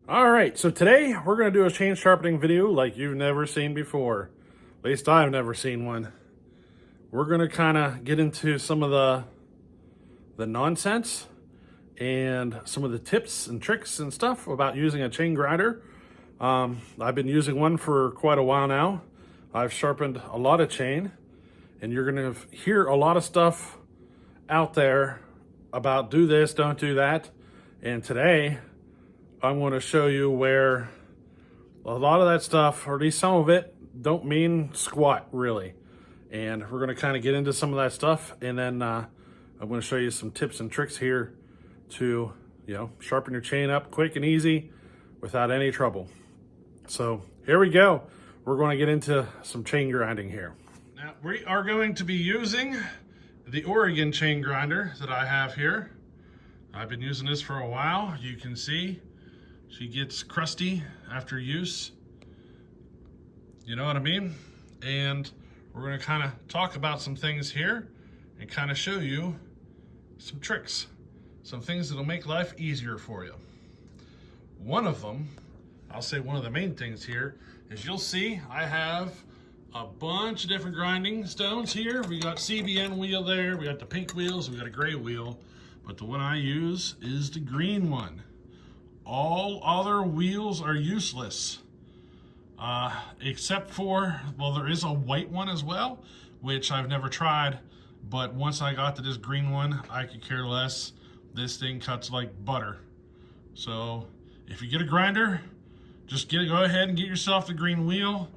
All right, so today we're going to do a chain sharpening video like you've never seen before. At least I've never seen one. We're going to kind of get into some of the nonsense and some of the tips and tricks and stuff about using a chain grinder. I've been using one for quite a while now. I've sharpened a lot of chain, and you're going to hear a lot of stuff out there about do this, don't do that. And today I'm going to show you where a lot of that stuff, or at least some of it, don't mean squat really. And we're going to kind of get into some of that stuff, and then I'm going to show you some tips and tricks here to, sharpen your chain up quick and easy without any trouble. So here we go. We're going to get into some chain grinding here. Now we are going to be using the Oregon chain grinder that I have here. I've been using this for a while. You can see she gets crusty after use. You know what I mean? And we're going to kind of talk about some things here and kind of show you some tricks, some things that'll make life easier for you. One of them, I'll say one of the main things here, is you'll see I have a bunch of different grinding stones here. We got CBN wheel there, we got the pink wheels, we got a gray wheel, but the one I use is the green one. All other wheels are useless, except for, well, there is a white one as well, which I've never tried, but once I got to this green one, I could care less. This thing cuts like butter. So if you get a grinder, just go ahead and get yourself the green wheel.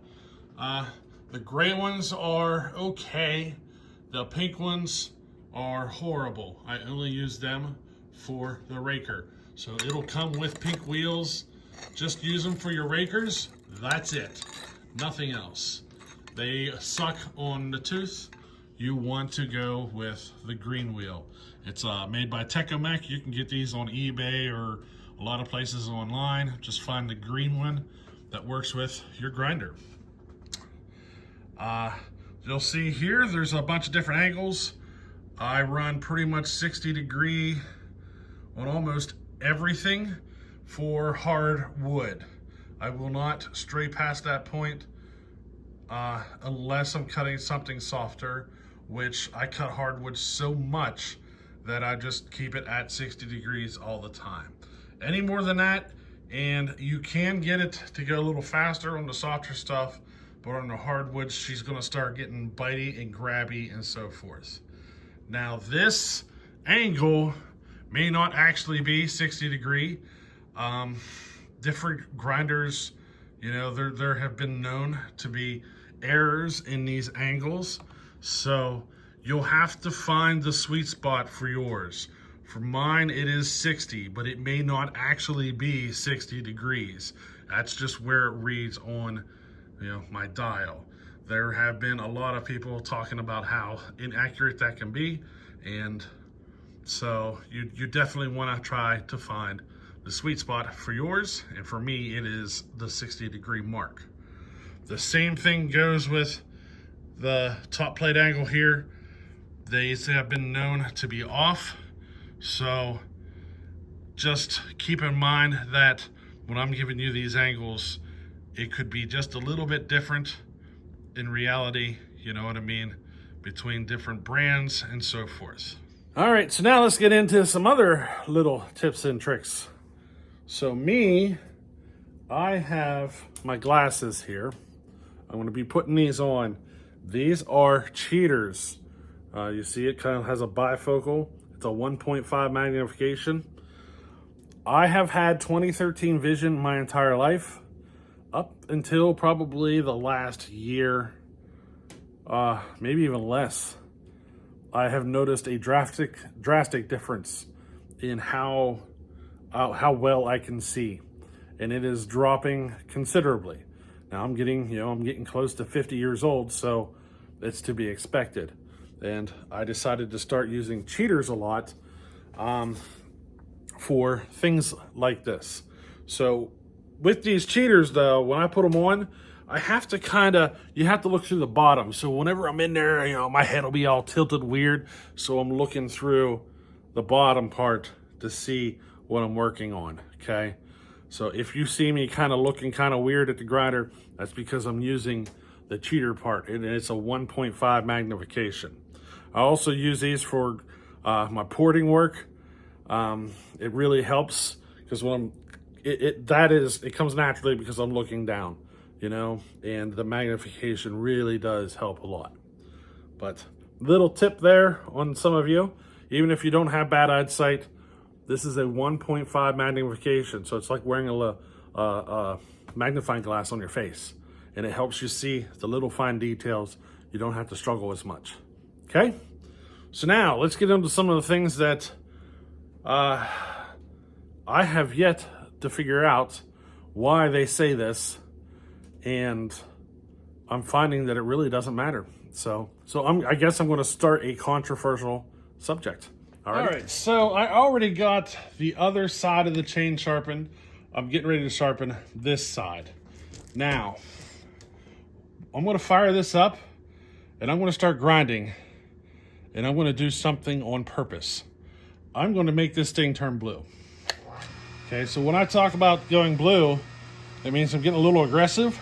The gray ones are okay. The pink ones are horrible. I only use them for the raker. So it'll come with pink wheels. Just use them for your rakers. That's it. Nothing else. They suck on the tooth. You want to go with the green wheel. It's made by Tecomec. You can get these on eBay or a lot of places online. Just find the green one that works with your grinder. You'll see here there's a bunch of different angles. I run pretty much 60-degree on almost everything for hard wood. I will not stray past that point unless I'm cutting something softer, which I cut hardwood so much that I just keep it at 60 degrees all the time. Any more than that, and you can get it to go a little faster on the softer stuff, but on the hardwoods, she's gonna start getting bitey and grabby and so forth. Now this angle may not actually be 60 degree. Different grinders, there have been known to be errors in these angles. So you'll have to find the sweet spot for yours. For mine, it is 60, but it may not actually be 60 degrees. That's just where it reads on, my dial. There have been a lot of people talking about how inaccurate that can be, and so you definitely want to try to find the sweet spot for yours, and for me it is the 60-degree mark. The same thing goes with the top plate angle here. These have been known to be off, so just keep in mind that when I'm giving you these angles, it could be just a little bit different in reality, you know what I mean, between different brands and so forth. All right, so now let's get into some other little tips and tricks. So I have my glasses here. I'm going to be putting these on. These are cheaters. You see it kind of has a bifocal. It's a 1.5 magnification. I have had 2013 vision my entire life, up until probably the last year, maybe even less. I have noticed a drastic difference in how well I can see, and it is dropping considerably. Now I'm getting close to 50 years old, so it's to be expected. And I decided to start using cheaters a lot for things like this. So with these cheaters though, when I put them on, I have to you have to look through the bottom. So whenever I'm in there, my head will be all tilted weird. So I'm looking through the bottom part to see what I'm working on, okay? So if you see me kind of looking kind of weird at the grinder, that's because I'm using the cheater part, and it's a 1.5 magnification. I also use these for my porting work. It really helps because when it comes naturally because I'm looking down, you know, and the magnification really does help a lot. But little tip there on some of you, even if you don't have bad eyesight, this is a 1.5 magnification. So it's like wearing a magnifying glass on your face, and it helps you see the little fine details. You don't have to struggle as much. Okay? So now let's get into some of the things that I have yet to figure out why they say this, and I'm finding that it really doesn't matter. So I guess I'm going to start a controversial subject. All right, so I already got the other side of the chain sharpened. I'm getting ready to sharpen this side. Now, I'm going to fire this up, and I'm going to start grinding, and I'm going to do something on purpose. I'm going to make this thing turn blue. Okay, so when I talk about going blue, that means I'm getting a little aggressive,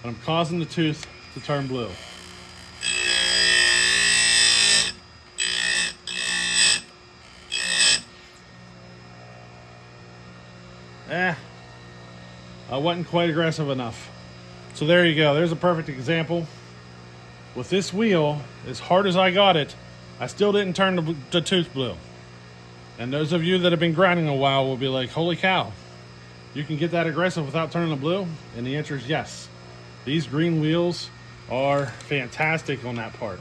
and I'm causing the tooth to turn blue. I wasn't quite aggressive enough. So there you go. There's a perfect example. With this wheel, as hard as I got it, I still didn't turn the tooth blue. And those of you that have been grinding a while will be like, holy cow, you can get that aggressive without turning the blue? And the answer is yes. These green wheels are fantastic on that part.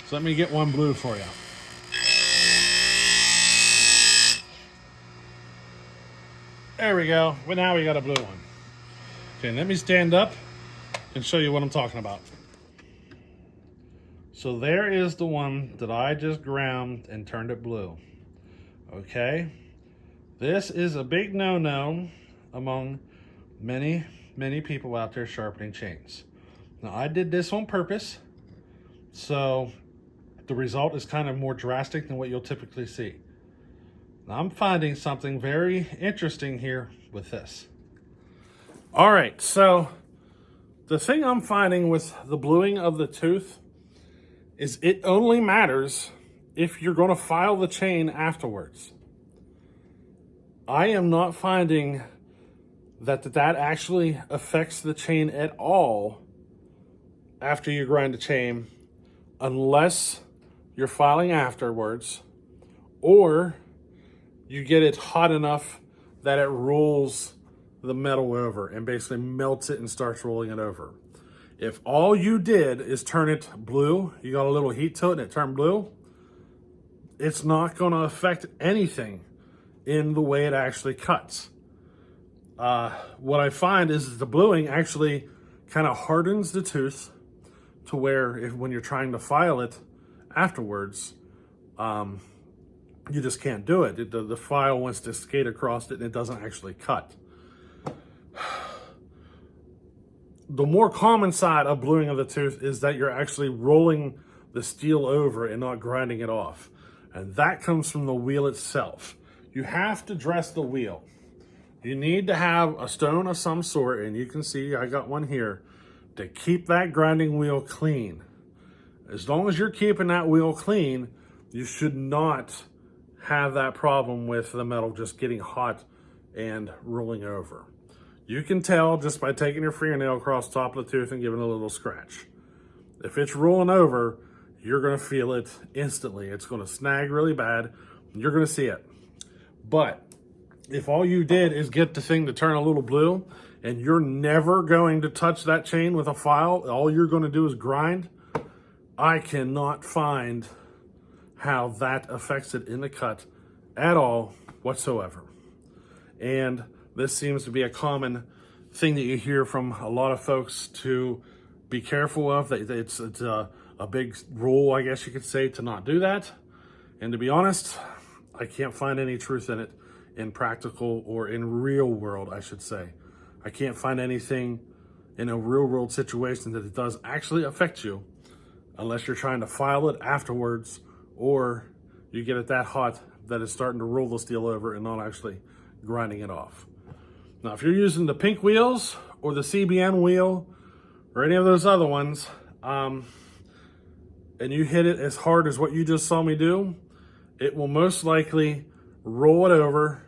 So let me get one blue for you. There we go. Well, now we got a blue one. Okay, let me stand up and show you what I'm talking about. So there is the one that I just ground and turned it blue. Okay? This is a big no-no among many, many people out there sharpening chains. Now, I did this on purpose, so the result is kind of more drastic than what you'll typically see. Now, I'm finding something very interesting here with this. All right, so the thing I'm finding with the bluing of the tooth is it only matters if you're going to file the chain afterwards. I am not finding that actually affects the chain at all after you grind the chain, unless you're filing afterwards, or you get it hot enough that it rolls the metal over and basically melts it and starts rolling it over. If all you did is turn it blue, you got a little heat to it and it turned blue, it's not going to affect anything in the way it actually cuts. What I find is the bluing actually kind of hardens the tooth to where when you're trying to file it afterwards, you just can't do it. The file wants to skate across it and it doesn't actually cut. The more common side of bluing of the tooth is that you're actually rolling the steel over and not grinding it off. And that comes from the wheel itself. You have to dress the wheel. You need to have a stone of some sort, and you can see I got one here, to keep that grinding wheel clean. As long as you're keeping that wheel clean, you should not have that problem with the metal just getting hot and rolling over. You can tell just by taking your fingernail across the top of the tooth and giving it a little scratch. If it's rolling over, you're going to feel it instantly. It's going to snag really bad, and you're going to see it. But if all you did is get the thing to turn a little blue, and you're never going to touch that chain with a file, all you're going to do is grind, I cannot find how that affects it in the cut at all whatsoever. And this seems to be a common thing that you hear from a lot of folks to be careful of. It's a big rule, I guess you could say, to not do that. And to be honest, I can't find any truth in it in practical or in real world, I should say. I can't find anything in a real world situation that it does actually affect you unless you're trying to file it afterwards, or you get it that hot that it's starting to roll the steel over and not actually grinding it off. Now, if you're using the pink wheels or the CBN wheel or any of those other ones, and you hit it as hard as what you just saw me do, it will most likely roll it over,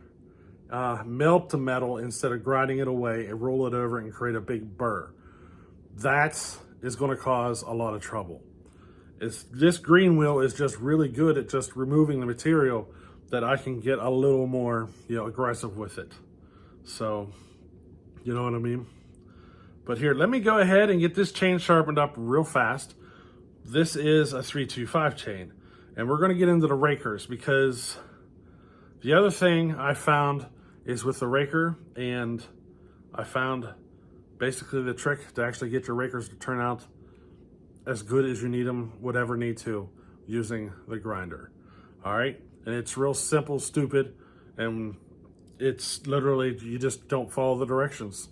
melt the metal instead of grinding it away, and roll it over and create a big burr. That is going to cause a lot of trouble. This green wheel is just really good at just removing the material that I can get a little more, aggressive with it. So, you know what I mean? But here, let me go ahead and get this chain sharpened up real fast. This is a 325 chain, and we're going to get into the rakers, because the other thing I found is with the raker, and I found basically the trick to actually get your rakers to turn out as good as you need them, whatever need to, using the grinder. All right, and it's real simple, stupid, and it's literally, you just don't follow the directions.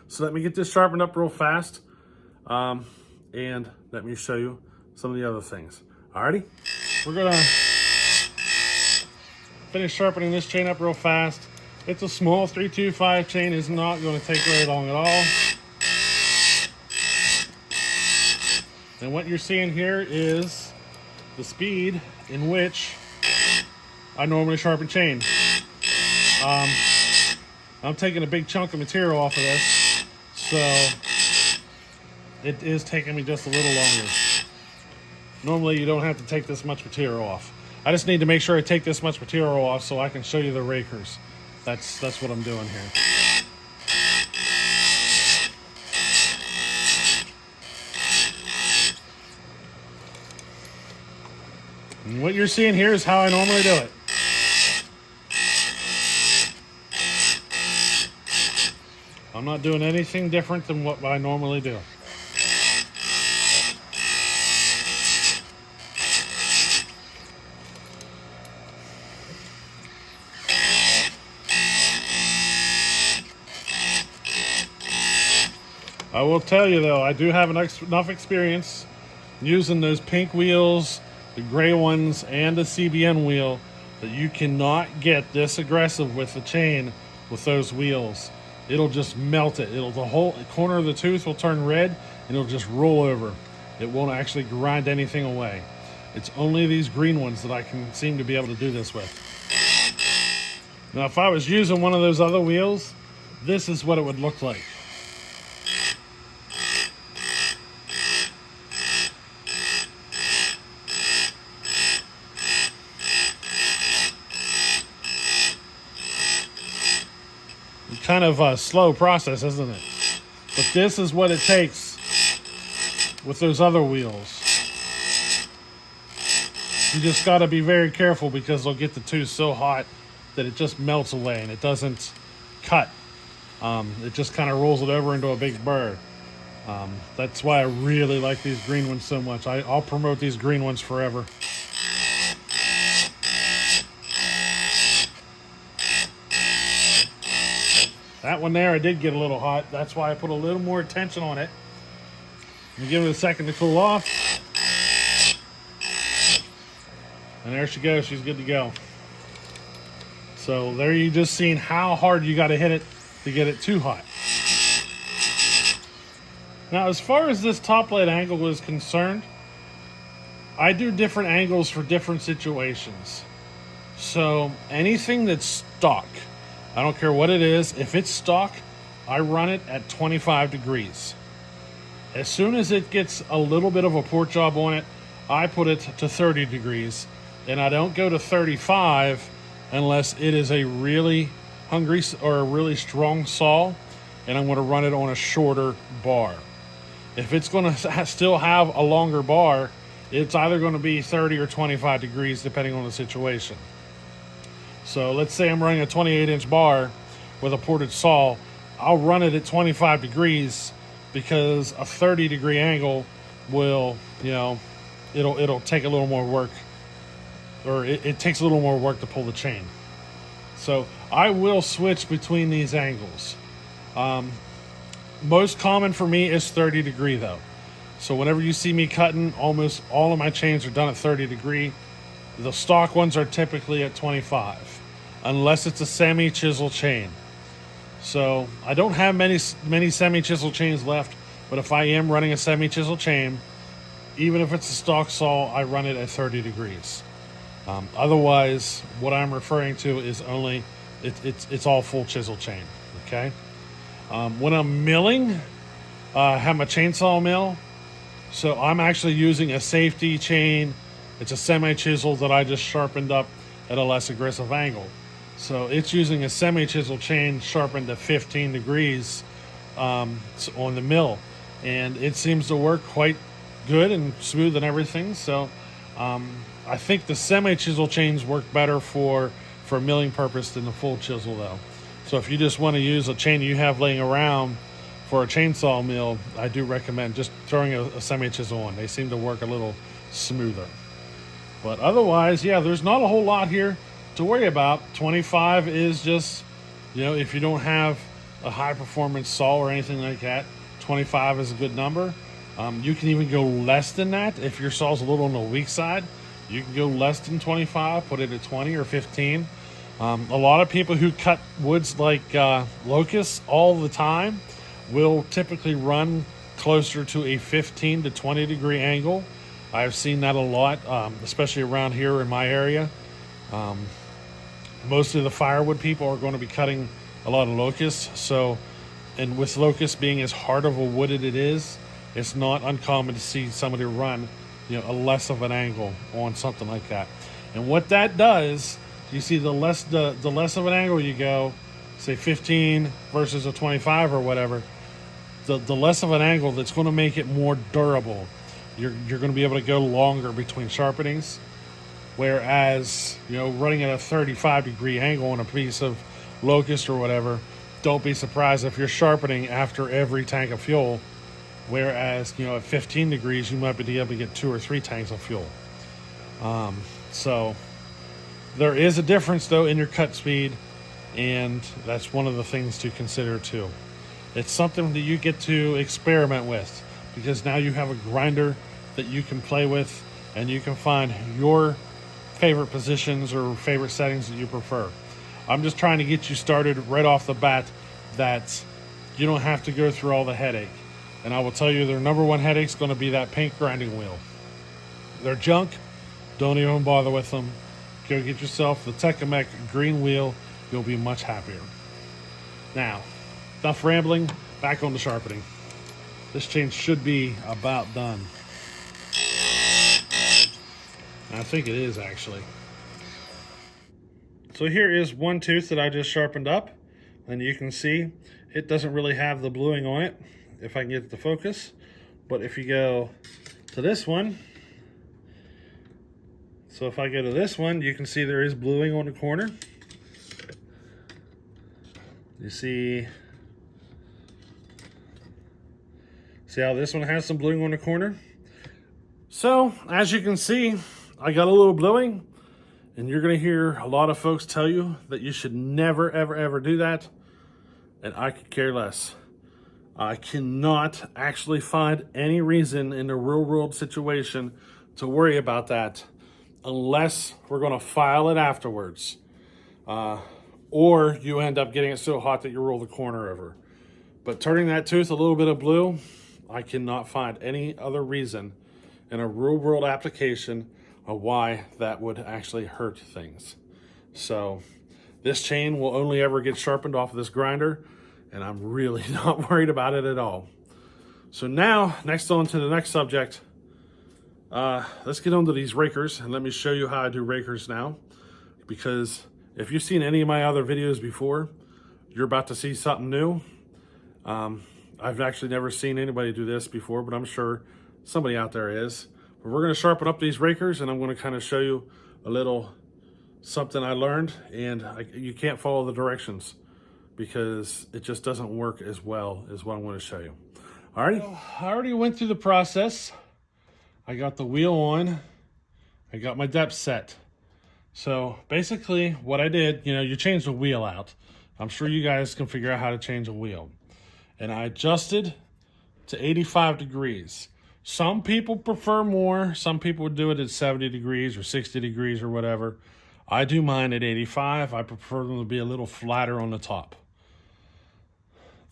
So let me get this sharpened up real fast, and let me show you some of the other things. Alrighty, we're gonna finish sharpening this chain up real fast. It's a small 325 chain, is not going to take very long at all. And what you're seeing here is the speed in which I normally sharpen chain. I'm taking a big chunk of material off of this, so it is taking me just a little longer. Normally you don't have to take this much material off. I just need to make sure I take this much material off so I can show you the rakers. That's what I'm doing here. And what you're seeing here is how I normally do it. I'm not doing anything different than what I normally do. I will tell you though, I do have enough experience using those pink wheels, the gray ones, and the CBN wheel that you cannot get this aggressive with the chain with those wheels. It'll just melt it. The whole corner of the tooth will turn red and it'll just roll over. It won't actually grind anything away. It's only these green ones that I can seem to be able to do this with. Now, if I was using one of those other wheels, this is what it would look like. Kind of a slow process, isn't it? But this is what it takes with those other wheels. You just got to be very careful, because they'll get the tooth so hot that it just melts away and it doesn't cut. It just kind of rolls it over into a big burr. That's why I really like these green ones so much. I'll promote these green ones forever. That one there, I did get a little hot. That's why I put a little more attention on it. And give it a second to cool off. And there she goes. She's good to go. So there you just seen how hard you got to hit it to get it too hot. Now, as far as this top blade angle is concerned, I do different angles for different situations. So anything that's stock, I don't care what it is. If it's stock, I run it at 25 degrees. As soon as it gets a little bit of a port job on it, I put it to 30 degrees. And I don't go to 35 unless it is a really hungry or a really strong saw, and I'm going to run it on a shorter bar. If it's going to still have a longer bar, it's either going to be 30 or 25 degrees depending on the situation. So let's say I'm running a 28-inch bar with a ported saw. I'll run it at 25 degrees because a 30-degree angle will, it'll take a little more work, or it takes a little more work to pull the chain. So I will switch between these angles. Most common for me is 30 degree though. So whenever you see me cutting, almost all of my chains are done at 30 degree. The stock ones are typically at 25, unless it's a semi-chisel chain. So I don't have many semi-chisel chains left, but if I am running a semi-chisel chain, even if it's a stock saw, I run it at 30 degrees. Otherwise, what I'm referring to is only, it's all full chisel chain, okay? When I'm milling, I have my chainsaw mill, so I'm actually using a safety chain. It's a semi-chisel that I just sharpened up at a less aggressive angle. So it's using a semi-chisel chain sharpened to 15 degrees on the mill. And it seems to work quite good and smooth and everything. So I think the semi-chisel chains work better for milling purpose than the full chisel though. So if you just want to use a chain you have laying around for a chainsaw mill, I do recommend just throwing a semi-chisel on. They seem to work a little smoother. But otherwise, yeah, there's not a whole lot here to worry about. 25 is just, if you don't have a high performance saw or anything like that, 25 is a good number. You can even go less than that. If your saw's a little on the weak side, you can go less than 25, put it at 20 or 15. A lot of people who cut woods like locusts all the time will typically run closer to a 15 to 20 degree angle. I've seen that a lot, especially around here in my area. Most of the firewood people are going to be cutting a lot of locusts. So, and with locusts being as hard of a wood as it is, it's not uncommon to see somebody run, a less of an angle on something like that. And what that does, you see the less of an angle you go, say 15 versus a 25 or whatever, the less of an angle, that's going to make it more durable. You're going to be able to go longer between sharpenings. Whereas, running at a 35 degree angle on a piece of locust or whatever, don't be surprised if you're sharpening after every tank of fuel. Whereas, at 15 degrees, you might be able to get 2 or 3 tanks of fuel. So there is a difference though in your cut speed, and that's one of the things to consider too. It's something that you get to experiment with, because now you have a grinder that you can play with, and you can find your favorite positions or favorite settings that you prefer. I'm just trying to get you started right off the bat that you don't have to go through all the headache. And I will tell you, their number one headache is going to be that paint grinding wheel. They're junk. Don't even bother with them. Go get yourself the Tecumseh green wheel. You'll be much happier. Now, enough rambling. Back on the sharpening. This chain should be about done. I think it is, actually. So here is one tooth that I just sharpened up, and you can see it doesn't really have the bluing on it, if I can get it to focus. But if you go to this one, so if I go to this one, you can see there is bluing on the corner. You see how this one has some bluing on the corner? So as you can see, I got a little bluing, and you're gonna hear a lot of folks tell you that you should never, ever, ever do that. And I could care less. I cannot actually find any reason in the real world situation to worry about that unless we're gonna file it afterwards. Or you end up getting it so hot that you roll the corner over. But turning that tooth a little bit of blue, I cannot find any other reason in a real world application of why that would actually hurt things. So this chain will only ever get sharpened off of this grinder, and I'm really not worried about it at all. So now, next on to the next subject. Let's get on to these rakers, and let me show you how I do rakers now. Because if you've seen any of my other videos before, you're about to see something new. I've actually never seen anybody do this before, but I'm sure somebody out there is. But we're going to sharpen up these rakers, and I'm going to kind of show you a little something I learned, and you can't follow the directions because it just doesn't work as well as what I'm going to show you. Alrighty, so I already went through the process. I got the wheel on. I got my depth set. So basically what I did, you change the wheel out. I'm sure you guys can figure out how to change a wheel. And I adjusted to 85 degrees. Some people prefer more. Some people would do it at 70 degrees or 60 degrees or whatever. I do mine at 85. I prefer them to be a little flatter on the top.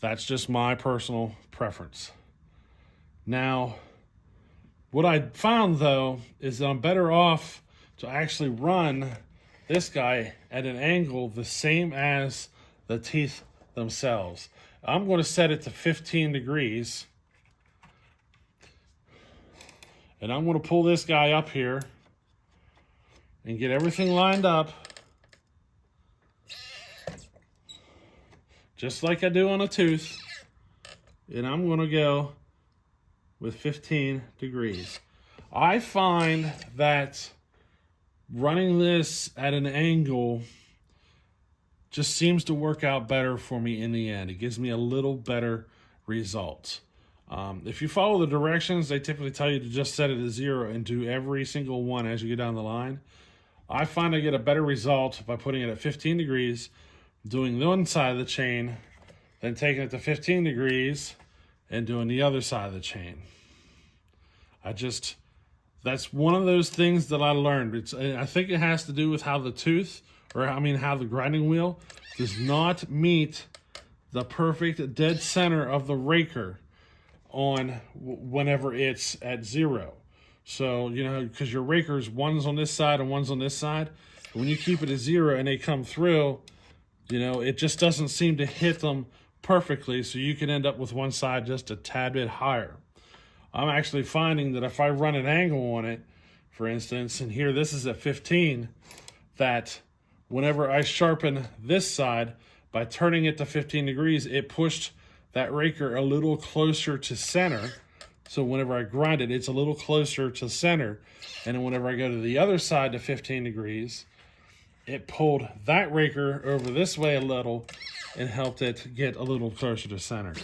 That's just my personal preference. Now, what I found though is that I'm better off to actually run this guy at an angle the same as the teeth themselves. I'm going to set it to 15 degrees. And I'm going to pull this guy up here and get everything lined up just like I do on a tooth. And I'm going to go with 15 degrees. I find that running this at an angle just seems to work out better for me in the end. It gives me a little better result. If you follow the directions, they typically tell you to just set it to 0 and do every single one as you get down the line. I find I get a better result by putting it at 15 degrees, doing one side of the chain, then taking it to 15 degrees and doing the other side of the chain. That's one of those things that I learned. I think it has to do with how the tooth, how the grinding wheel does not meet the perfect dead center of the raker on whenever it's at 0. So, because your rakers, one's on this side and one's on this side. When you keep it at 0 and they come through, it just doesn't seem to hit them perfectly. So you can end up with one side just a tad bit higher. I'm actually finding that if I run an angle on it, for instance, and here this is at 15, that whenever I sharpen this side, by turning it to 15 degrees, it pushed that raker a little closer to center. So whenever I grind it, it's a little closer to center. And then whenever I go to the other side to 15 degrees, it pulled that raker over this way a little and helped it get a little closer to center.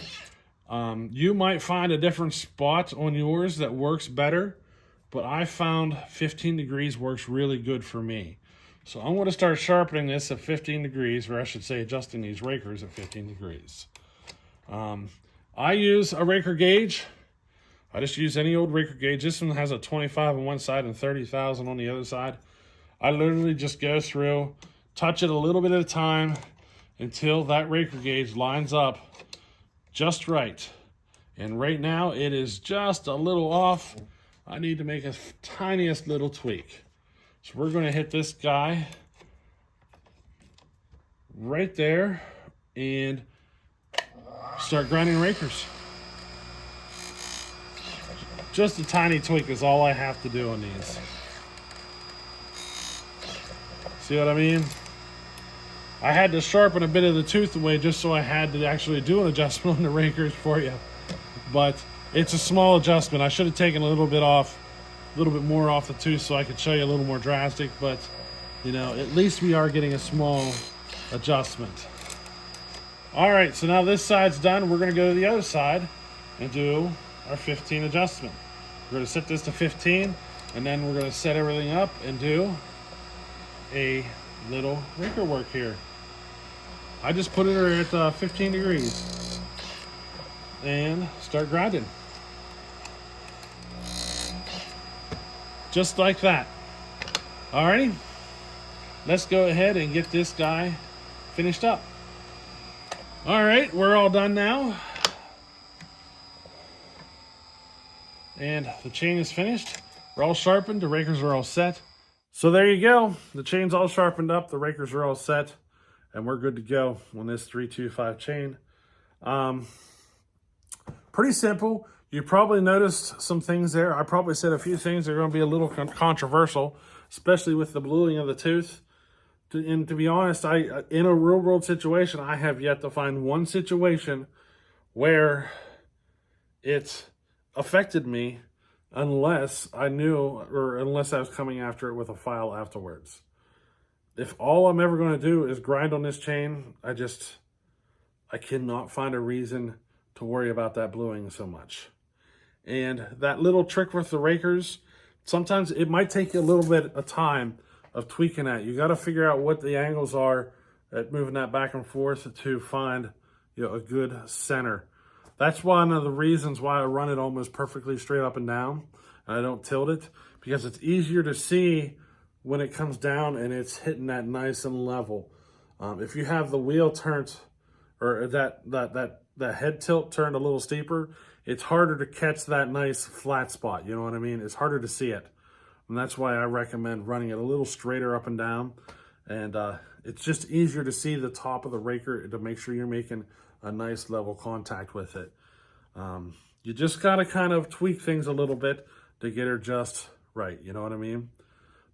You might find a different spot on yours that works better, but I found 15 degrees works really good for me. So I'm going to start sharpening this at 15 degrees, or I should say adjusting these rakers at 15 degrees. I use a raker gauge. I just use any old raker gauge. This one has a 25 on one side and 30,000 on the other side. I literally just go through, touch it a little bit at a time until that raker gauge lines up just right. And right now it is just a little off. I need to make a tiniest little tweak. So we're going to hit this guy right there and start grinding rakers. Just a tiny tweak is all I have to do on these. See what I mean? I had to sharpen a bit of the tooth away just so I had to actually do an adjustment on the rakers for you. But it's a small adjustment. I should have taken a little bit more off the tooth so I could show you a little more drastic, but at least we are getting a small adjustment. All right, so now this side's done. We're gonna go to the other side and do our 15 adjustment. We're gonna set this to 15, and then we're gonna set everything up and do a little raker work here. I just put it at 15 degrees and start grinding. Just like that. Alrighty, let's go ahead and get this guy finished up. All right, we're all done now. And the chain is finished. We're all sharpened, the rakers are all set. So there you go. The chain's all sharpened up, the rakers are all set, and we're good to go on this 325 chain. Pretty simple. You probably noticed some things there. I probably said a few things that are going to be a little controversial, especially with the bluing of the tooth. And to be honest, in a real world situation, I have yet to find one situation where it affected me unless I knew, or unless I was coming after it with a file afterwards. If all I'm ever going to do is grind on this chain, I cannot find a reason to worry about that bluing so much. And that little trick with the rakers, sometimes it might take you a little bit of time of tweaking that. You got to figure out what the angles are at moving that back and forth to find a good center. That's one of the reasons why I run it almost perfectly straight up and down, and I don't tilt it, because it's easier to see when it comes down and it's hitting that nice and level. If you have the wheel turned or that head tilt turned a little steeper, it's harder to catch that nice flat spot. You know what I mean? It's harder to see it. And that's why I recommend running it a little straighter up and down. And it's just easier to see the top of the raker to make sure you're making a nice level contact with it. You just got to kind of tweak things a little bit to get her just right. You know what I mean?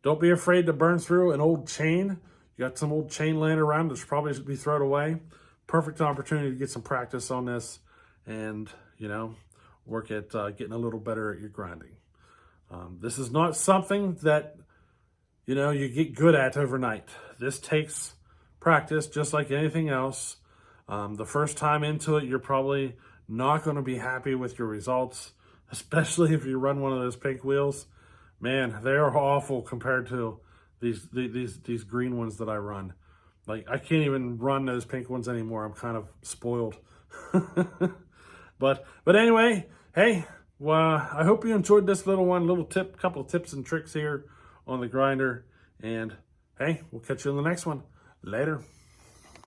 Don't be afraid to burn through an old chain. You got some old chain laying around that should probably be thrown away. Perfect opportunity to get some practice on this and, you know, work at getting a little better at your grinding. This is not something that, you know, you get good at overnight. This takes practice just like anything else. The first time into it, you're probably not going to be happy with your results, especially if you run one of those pink wheels. Man, they're awful compared to these green ones that I run. Like, I can't even run those pink ones anymore. I'm kind of spoiled. But anyway, hey, well, I hope you enjoyed this couple of tips and tricks here on the grinder. And hey, we'll catch you on the next one. Later.